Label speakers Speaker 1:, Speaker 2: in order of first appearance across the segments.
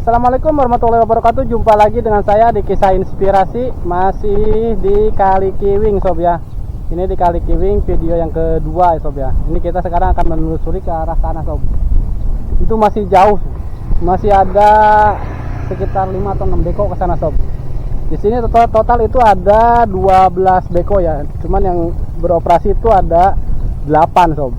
Speaker 1: Assalamualaikum warahmatullahi wabarakatuh. Jumpa lagi dengan saya di Kisah Inspirasi. Masih di Kali Kiwing sob ya. Ini di Kali Kiwing video yang kedua ya sob ya. Ini kita sekarang akan menelusuri ke arah sana sob. Itu masih jauh. Masih ada sekitar 5 atau 6 beko ke sana sob. Di sini total itu ada 12 beko ya. Cuman yang beroperasi itu ada 8 sob.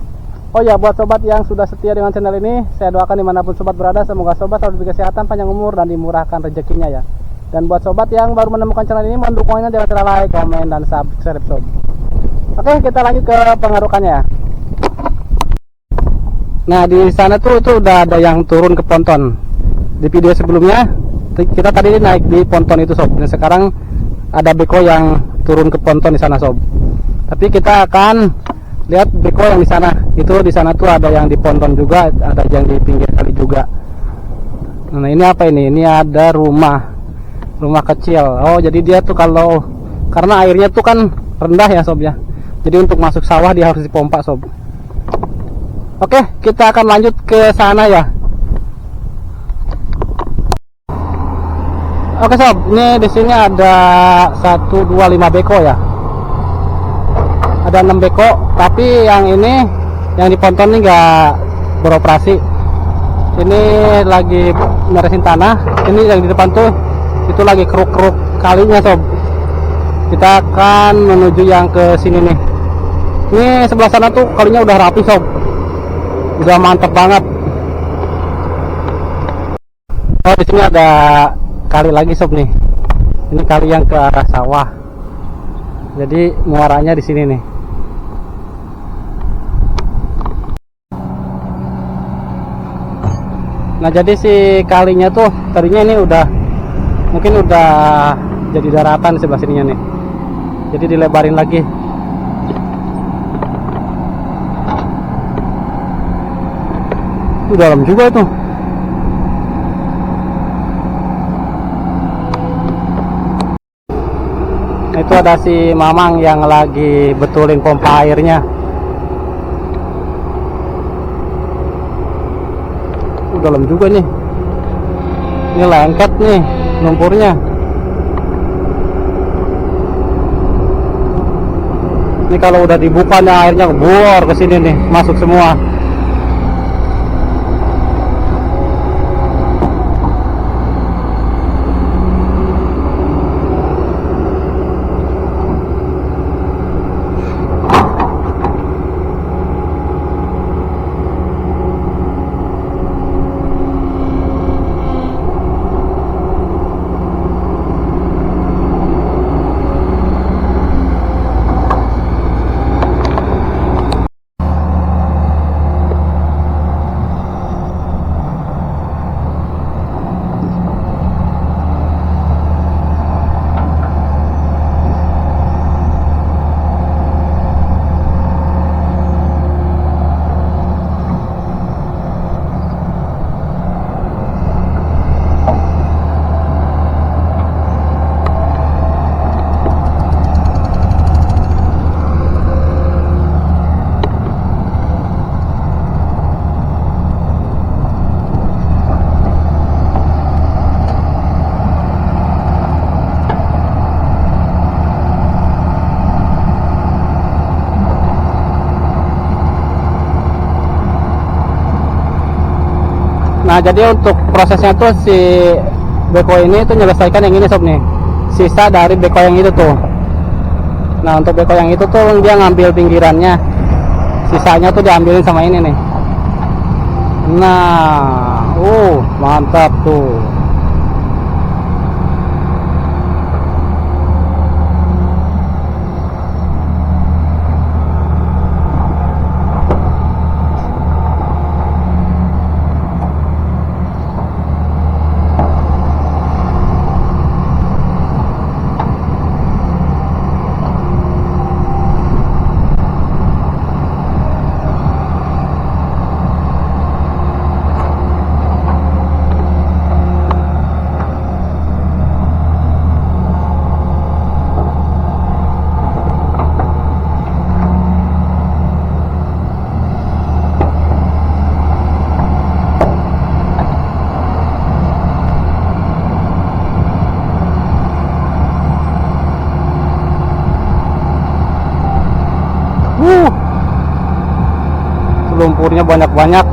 Speaker 1: Oh ya, buat sobat yang sudah setia dengan channel ini, saya doakan dimanapun sobat berada, semoga sobat selalu diberi kesehatan, panjang umur, dan dimurahkan rezekinya ya. Dan buat sobat yang baru menemukan channel ini, mohon dukungannya jangan lupa like, komen, dan subscribe sob. Oke, kita lanjut ke pengarukannya. Nah, di sana tuh itu udah ada yang turun ke ponton. Di video sebelumnya kita tadi naik di ponton itu sob. Dan sekarang ada beko yang turun ke ponton di sana sob. Tapi kita akan lihat beko yang di sana. Itu di sana tuh ada yang di ponton juga, ada yang di pinggir kali juga. Nah, ini apa ini? Ini ada rumah kecil. Oh, jadi dia tuh kalau karena airnya tuh kan rendah ya sob ya. Jadi untuk masuk sawah dia harus dipompa sob. Oke, kita akan lanjut ke sana ya. Oke sob, ini di sini ada 1, 2, 5 beko ya. Ada 6 beko, tapi yang ini yang di ponton ini nggak beroperasi. Ini lagi meresin tanah. Ini yang di depan tuh itu lagi keruk-keruk kalinya sob. Kita akan menuju yang ke sini nih. Ini sebelah sana tuh kalinya udah rapi sob, udah mantep banget. Oh, di sini ada kali lagi sob nih. Ini kali yang ke arah sawah. Jadi muaranya di sini nih. Nah, jadi si kalinya tuh tadinya ini mungkin udah jadi daratan di sebelah sininya nih. Jadi dilebarin lagi. Itu dalam juga itu. Nah, itu ada si Mamang yang lagi betulin pompa airnya. Dalam juga nih. Ini lengket nih lumpurnya. Ini kalau udah dibuka nih airnya keluar ke sini nih, masuk semua. Nah, jadi untuk prosesnya tuh si beko ini tuh menyelesaikan yang ini sob nih, sisa dari beko yang itu tuh. Nah, untuk beko yang itu tuh dia ngambil pinggirannya, sisanya tuh diambilin sama ini nih. Nah, mantap tuh. lumpurnya banyak-banyak.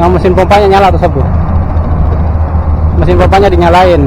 Speaker 1: Nah, mesin pompanya nyala tuh sob. Mesin pompanya dinyalain.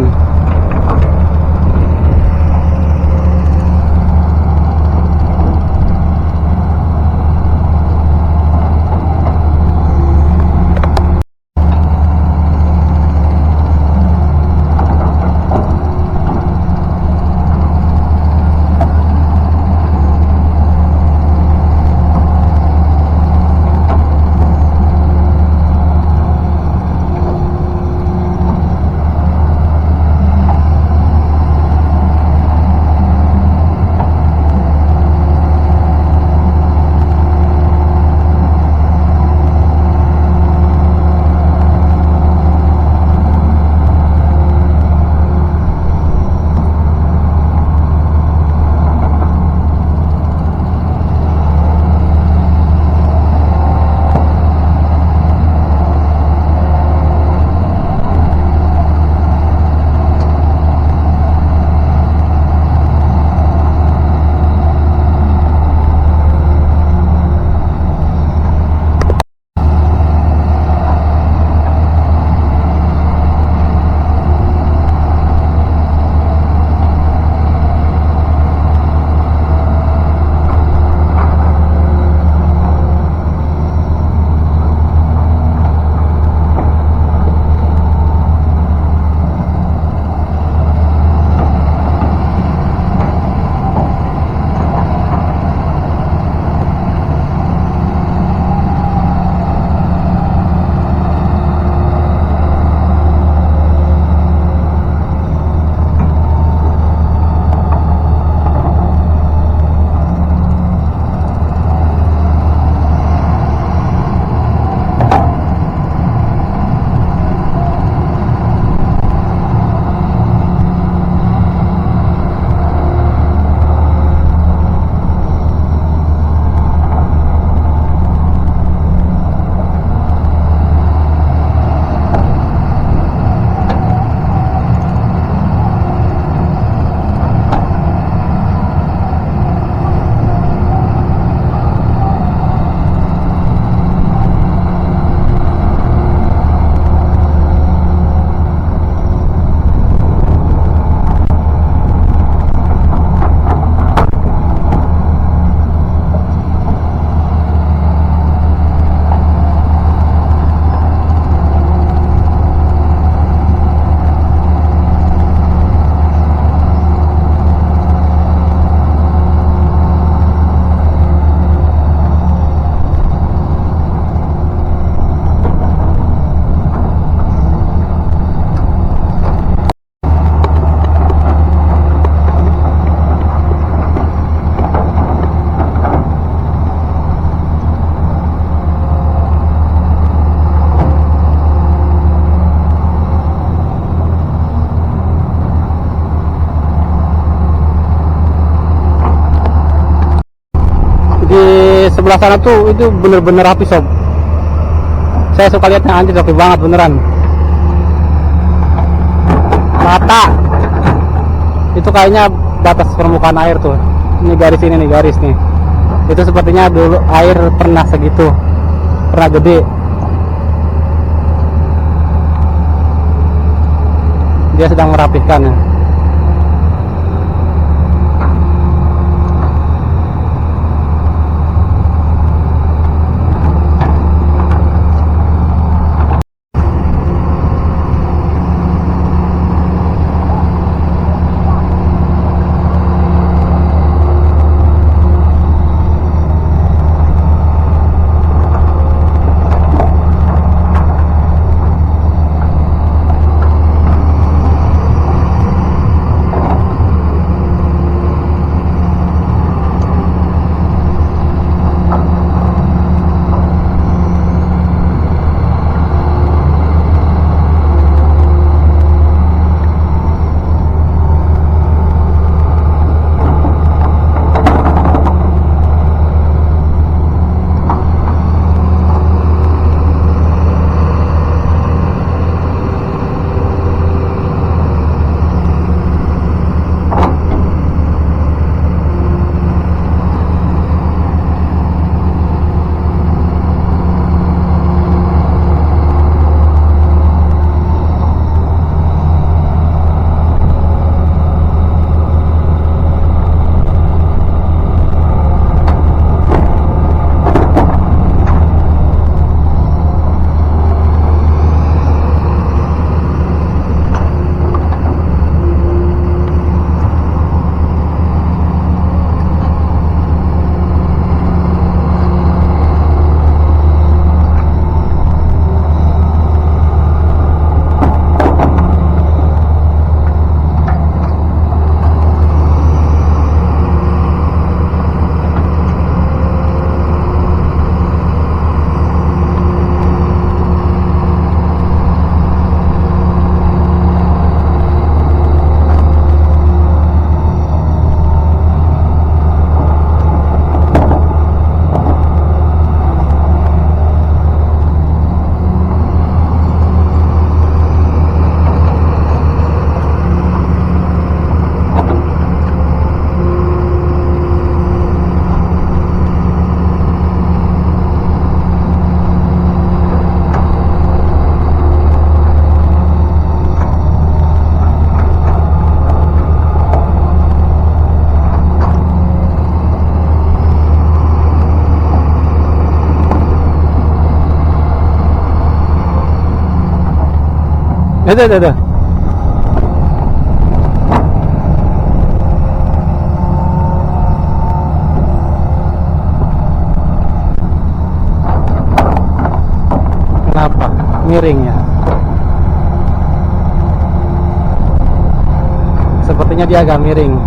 Speaker 1: Sebelah sana tuh itu bener-bener rapi sob. Saya suka lihatnya, anjir rapi banget beneran. Mata itu kayaknya batas permukaan air tuh. Ini garis ini nih, garis nih. Itu sepertinya dulu air pernah segitu, pernah gede. Dia sedang merapihkan ya. Itu. Kenapa? Miring ya? Sepertinya dia agak miring.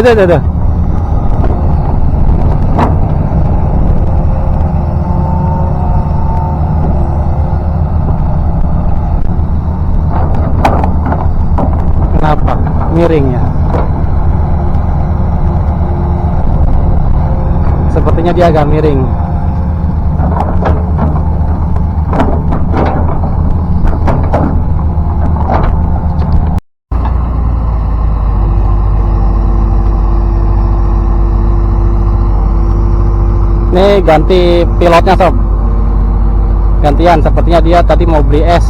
Speaker 1: Itu. Kenapa? Miring ya? Sepertinya dia agak miring. Ini ganti pilotnya sob, gantian. Sepertinya dia tadi mau beli es.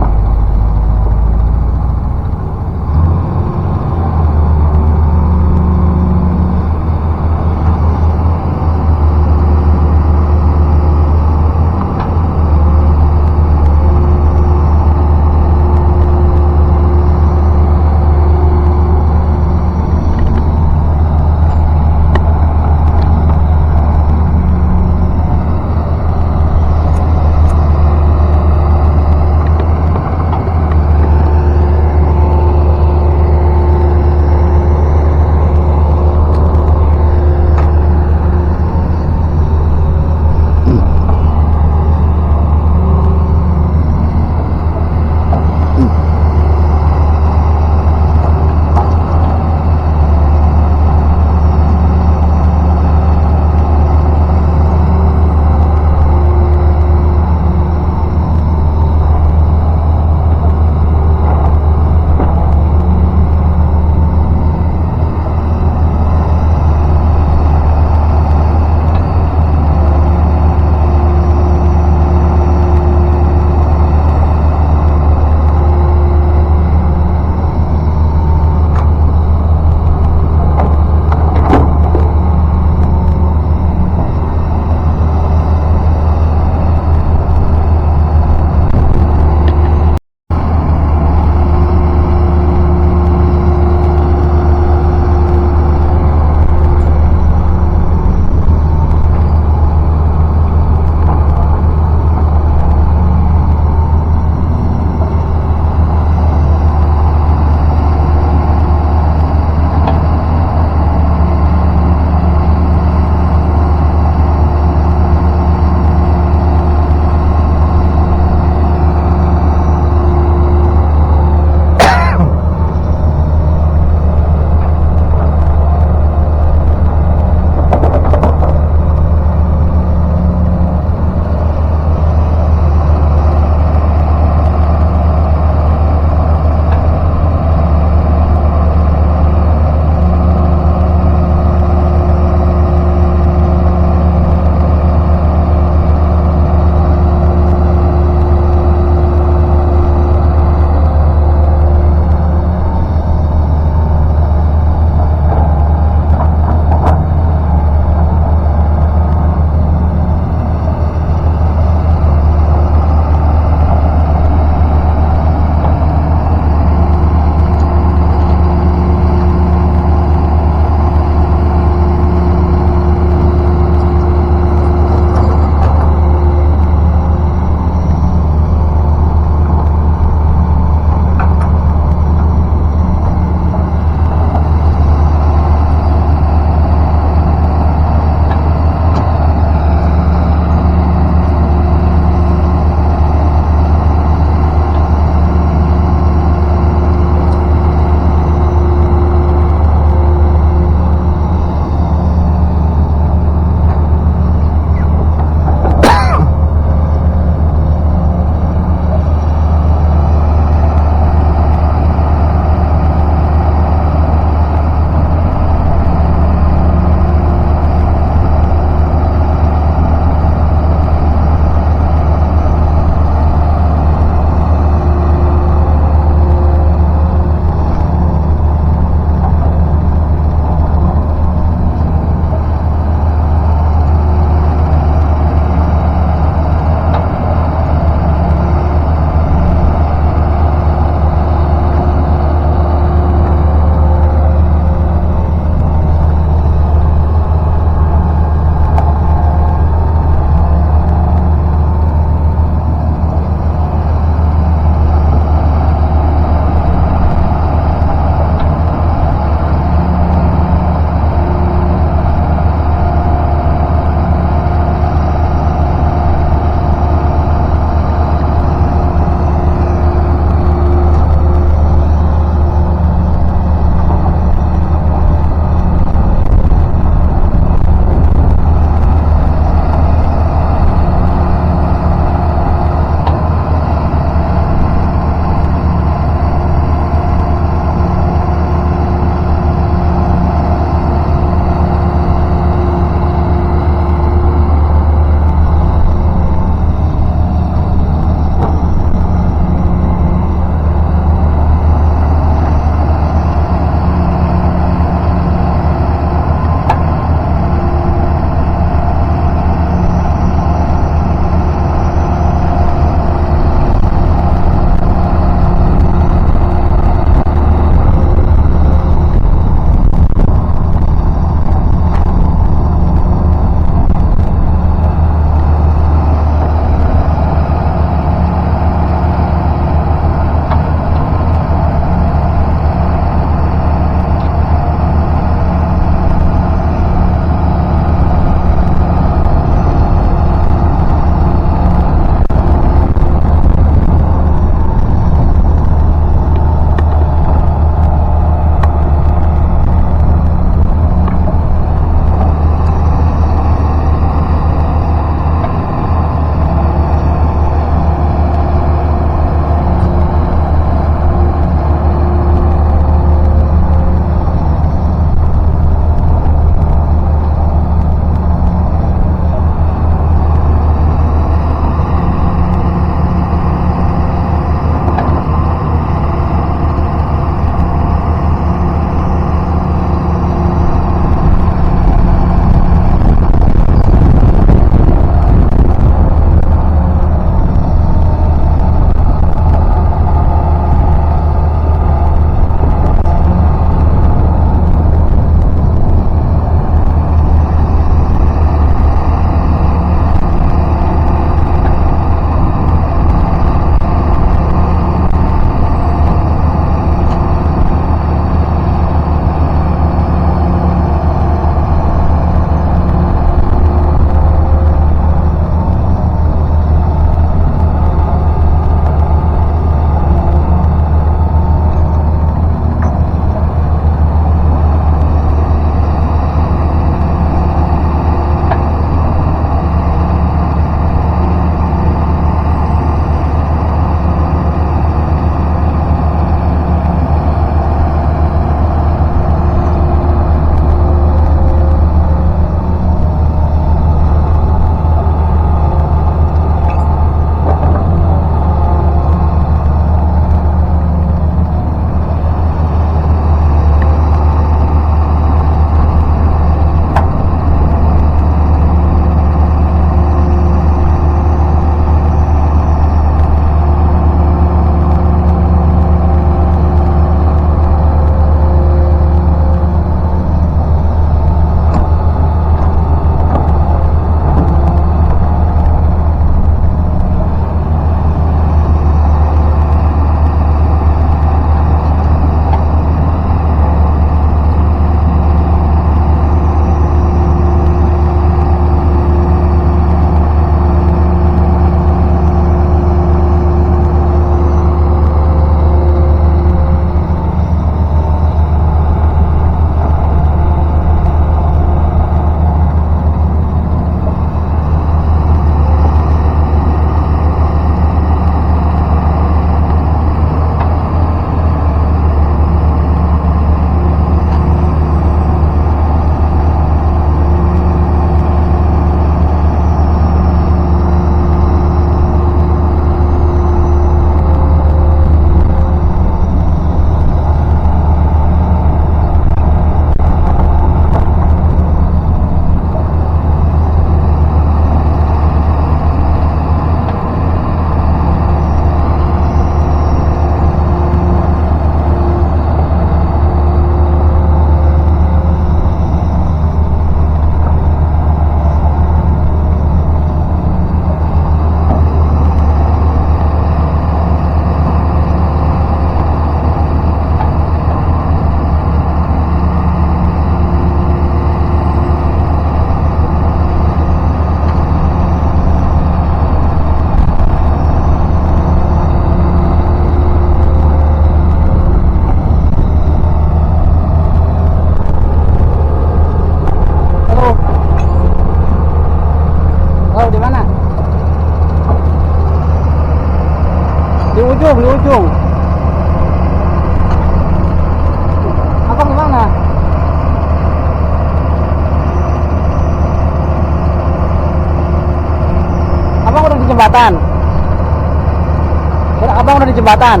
Speaker 1: di jembatan.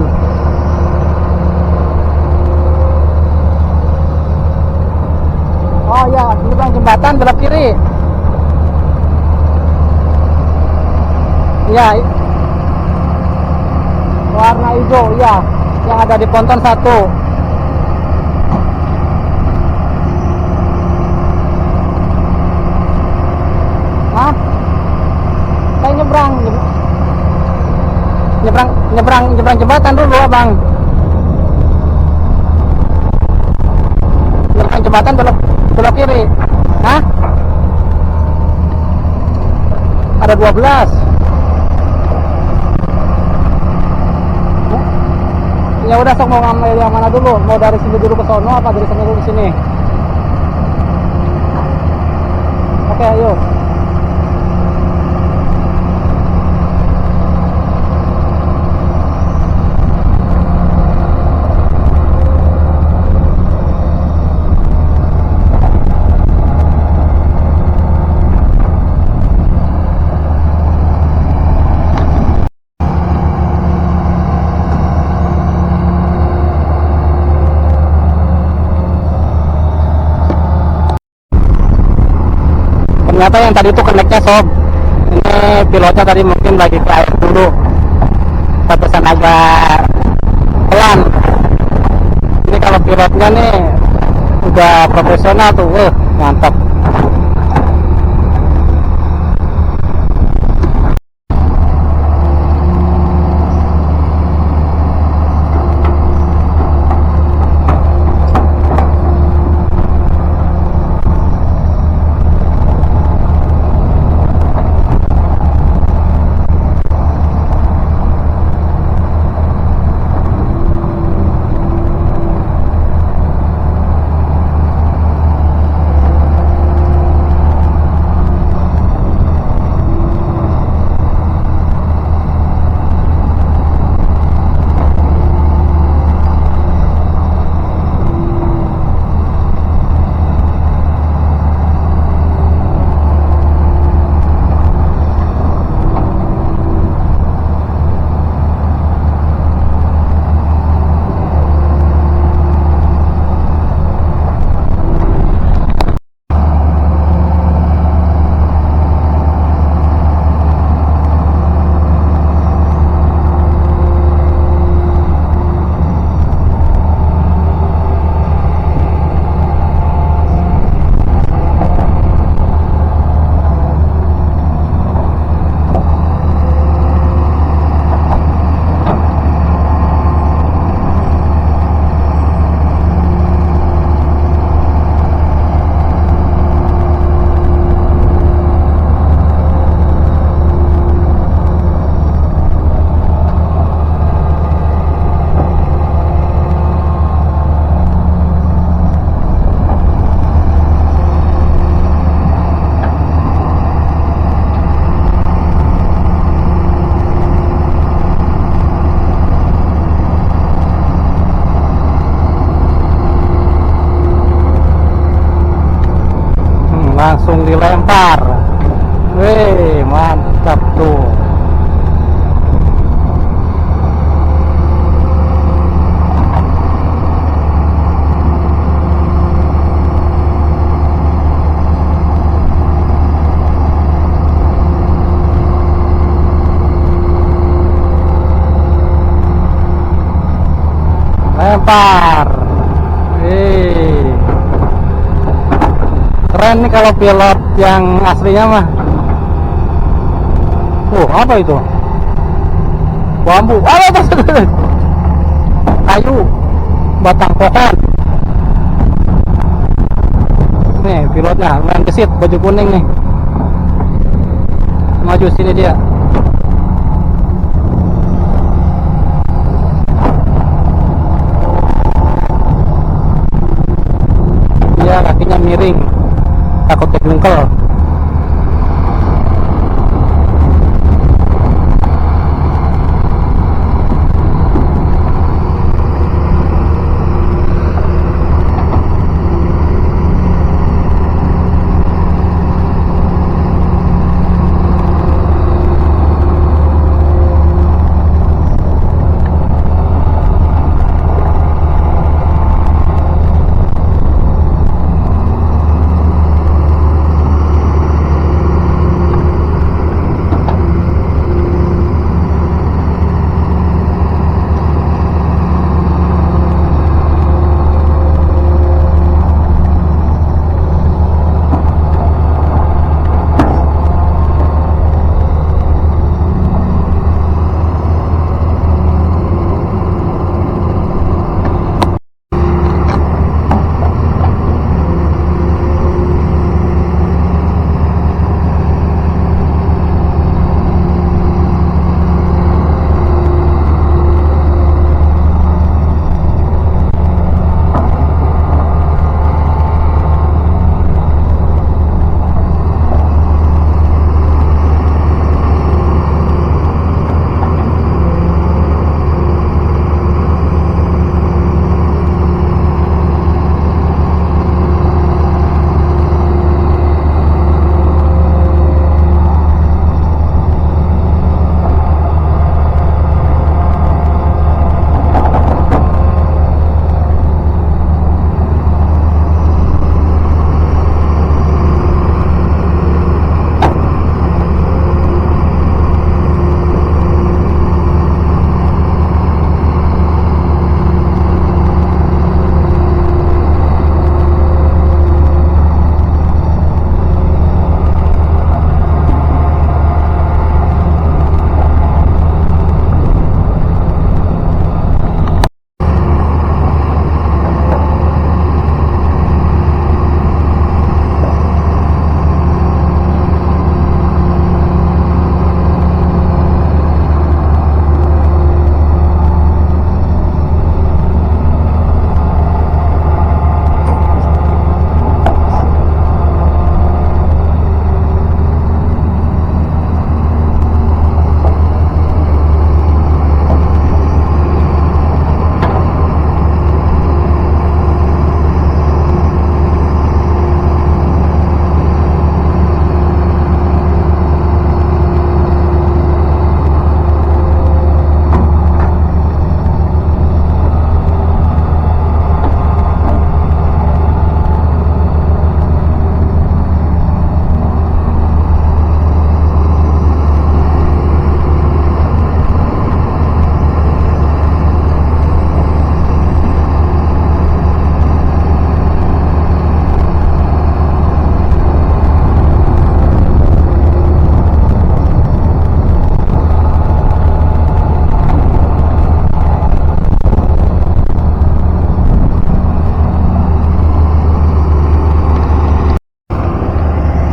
Speaker 1: Oh ya, nyebrang jembatan belok kiri. Ya, warna hijau ya, yang ada di ponton satu. Hah? Saya nyebrang jembatan dulu, Bang. Nyebrang jembatan belok kiri. Hah? Ada 12. Ya udah, sok mau ngambil yang mana dulu? Mau dari sini dulu ke sono apa dari sini dulu ke sini? Oke, ayo. Ternyata yang tadi itu connect-nya sob. Ini pilotnya tadi mungkin lagi ke air dulu, pantesan agak pelan. Ini kalau pilotnya nih udah profesional tuh, mantap. Langsung dilempar. Wih, mantap tuh. Lempar. Wih, keren nih kalau pilot yang aslinya mah. Apa itu? Bambu. Kayu, batang pohon. Nih pilotnya lumayan gesit, baju kuning nih. Maju sini dia. Dia kakinya miring, takut kejungkel.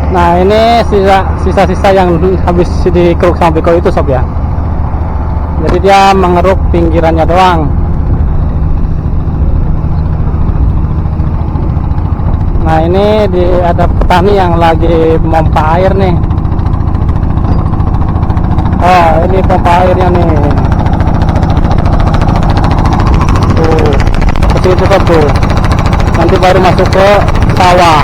Speaker 1: Nah ini sisa-sisa yang habis dikeruk sama beko itu sob ya. Jadi dia mengeruk pinggirannya doang. Nah ini ada petani yang lagi pompa air nih. Oh ini pompa airnya nih. Tuh seperti itu sob tuh. Nanti baru masuk ke sawah.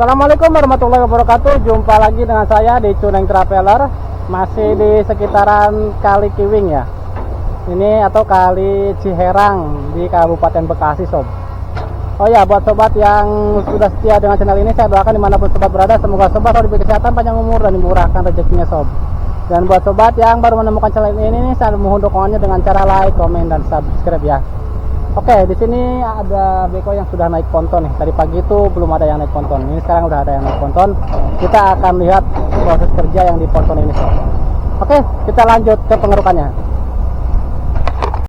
Speaker 1: Assalamualaikum warahmatullahi wabarakatuh. Jumpa lagi dengan saya di Cuneng Traveler. Masih di sekitaran Kali Kiwing ya. Ini atau Kali Ciherang di Kabupaten Bekasi sob. Oh ya, buat sobat yang sudah setia dengan channel ini, saya doakan dimanapun sobat berada, semoga sobat selalu diberi kesehatan, panjang umur, dan dimurahkan rezekinya sob. Dan buat sobat yang baru menemukan channel ini, saya mohon dukungannya dengan cara like, komen, dan subscribe ya. Oke, di sini ada beko yang sudah naik ponton nih. Tadi pagi itu belum ada yang naik ponton. Ini sekarang udah ada yang naik ponton. Kita akan lihat proses kerja yang di ponton ini sob. Oke, kita lanjut ke pengerukannya.